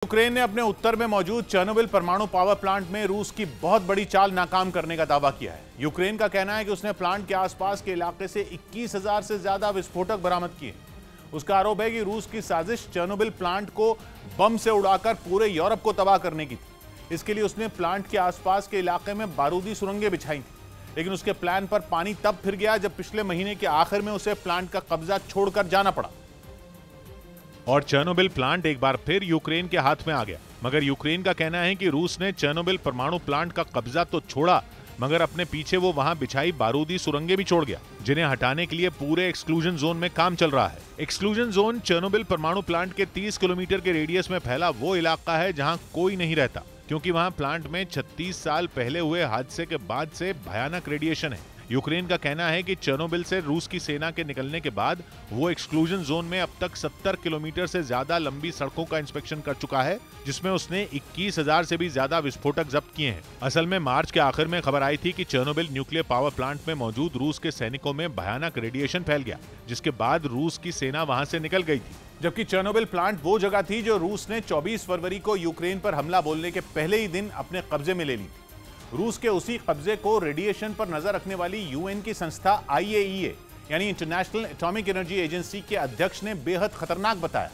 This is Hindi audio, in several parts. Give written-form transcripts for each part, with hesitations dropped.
यूक्रेन ने अपने उत्तर में मौजूद चेर्नोबिल परमाणु पावर प्लांट में रूस की बहुत बड़ी चाल नाकाम करने का दावा किया है। यूक्रेन का कहना है कि उसने प्लांट के आसपास के इलाके से 21,000 से ज्यादा विस्फोटक बरामद किए। उसका आरोप है कि रूस की साजिश चेर्नोबिल प्लांट को बम से उड़ाकर पूरे यूरोप को तबाह करने की थी। इसके लिए उसने प्लांट के आसपास के इलाके में बारूदी सुरंगें बिछाई थी, लेकिन उसके प्लान पर पानी तब फिर गया जब पिछले महीने के आखिर में उसे प्लांट का कब्जा छोड़कर जाना पड़ा और चेर्नोबिल प्लांट एक बार फिर यूक्रेन के हाथ में आ गया। मगर यूक्रेन का कहना है कि रूस ने चेर्नोबिल परमाणु प्लांट का कब्जा तो छोड़ा, मगर अपने पीछे वो वहां बिछाई बारूदी सुरंगें भी छोड़ गया, जिन्हें हटाने के लिए पूरे एक्सक्लूजन जोन में काम चल रहा है। एक्सक्लूजन जोन चेर्नोबिल परमाणु प्लांट के 30 किलोमीटर के रेडियस में फैला वो इलाका है जहां कोई नहीं रहता, क्योंकि वहां प्लांट में 36 साल पहले हुए हादसे के बाद से भयानक रेडिएशन है। यूक्रेन का कहना है कि चेर्नोबिल से रूस की सेना के निकलने के बाद वो एक्सक्लूजन जोन में अब तक 70 किलोमीटर से ज्यादा लंबी सड़कों का इंस्पेक्शन कर चुका है, जिसमें उसने 21,000 से भी ज्यादा विस्फोटक जब्त किए हैं। असल में मार्च के आखिर में खबर आई थी कि चेर्नोबिल न्यूक्लियर पावर प्लांट में मौजूद रूस के सैनिकों में भयानक रेडिएशन फैल गया, जिसके बाद रूस की सेना वहां से निकल गई थी। जबकि चेर्नोबिल प्लांट वो जगह थी जो रूस ने 24 फरवरी को यूक्रेन पर हमला बोलने के पहले ही दिन अपने कब्जे में ले ली। रूस के उसी कब्जे को रेडिएशन पर नजर रखने वाली यूएन की संस्था IAEA यानी इंटरनेशनल एटॉमिक एनर्जी एजेंसी के अध्यक्ष ने बेहद खतरनाक बताया।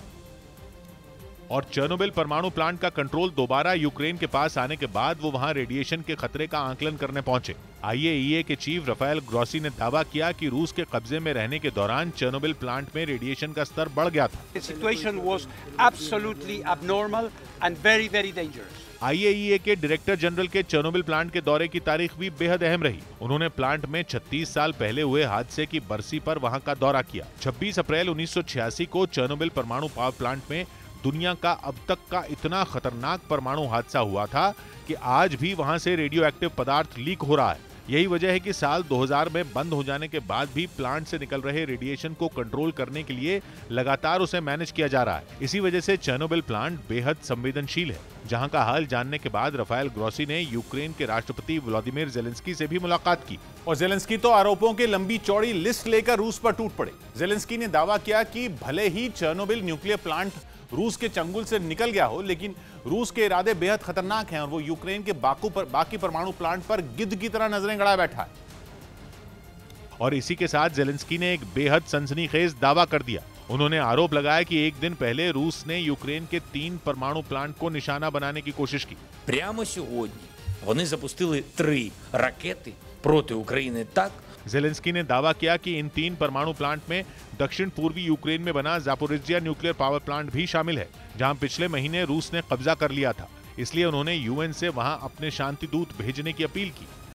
और चेर्नोबिल परमाणु प्लांट का कंट्रोल दोबारा यूक्रेन के पास आने के बाद वो वहां रेडिएशन के खतरे का आकलन करने पहुंचे। IAEA के चीफ राफेल ग्रोसी ने दावा किया कि रूस के कब्जे में रहने के दौरान चेर्नोबिल प्लांट में रेडिएशन का स्तर बढ़ गया था। The situation was absolutely abnormal and very, very dangerous. IAEA के डायरेक्टर जनरल के चेर्नोबिल प्लांट के दौरे की तारीख भी बेहद अहम रही। उन्होंने प्लांट में 36 साल पहले हुए हादसे की बरसी पर वहां का दौरा किया। 26 अप्रैल 1986 को चेर्नोबिल परमाणु पावर प्लांट में दुनिया का अब तक का इतना खतरनाक परमाणु हादसा हुआ था कि आज भी वहां से रेडियो एक्टिव पदार्थ लीक हो रहा है। यही वजह है कि साल 2000 में बंद हो जाने के बाद भी प्लांट से निकल रहे रेडिएशन को कंट्रोल करने के लिए लगातार उसे मैनेज किया जा रहा है। इसी वजह से चेर्नोबिल प्लांट बेहद संवेदनशील है, जहां का हाल जानने के बाद राफेल ग्रोसी ने यूक्रेन के राष्ट्रपति व्लादिमीर जेलेंस्की से भी मुलाकात की। और जेलेंस्की तो आरोपों की लंबी चौड़ी लिस्ट लेकर रूस पर टूट पड़े। जेलेंस्की ने दावा किया कि भले ही चेर्नोबिल न्यूक्लियर प्लांट रूस के चंगुल से निकल गया हो, लेकिन रूस के इरादे बेहद खतरनाक हैं और वो यूक्रेन के बाकी परमाणु प्लांट पर गिद्ध की तरह नजरें गड़ाए बैठा है। और इसी के साथ जेलेंस्की ने एक बेहद सनसनीखेज दावा कर दिया। उन्होंने आरोप लगाया कि एक दिन पहले रूस ने यूक्रेन के 3 परमाणु प्लांट को निशाना बनाने की कोशिश की। Прямо сьогодні вони запустили 3 ракети проти України так. जेलेंस्की ने दावा किया कि इन 3 परमाणु प्लांट में दक्षिण पूर्वी यूक्रेन में बना ज़ापोरिज्जिया न्यूक्लियर पावर प्लांट भी शामिल है, जहां पिछले महीने रूस ने कब्जा कर लिया था। इसलिए उन्होंने यूएन से वहां अपने शांति दूत भेजने की अपील की।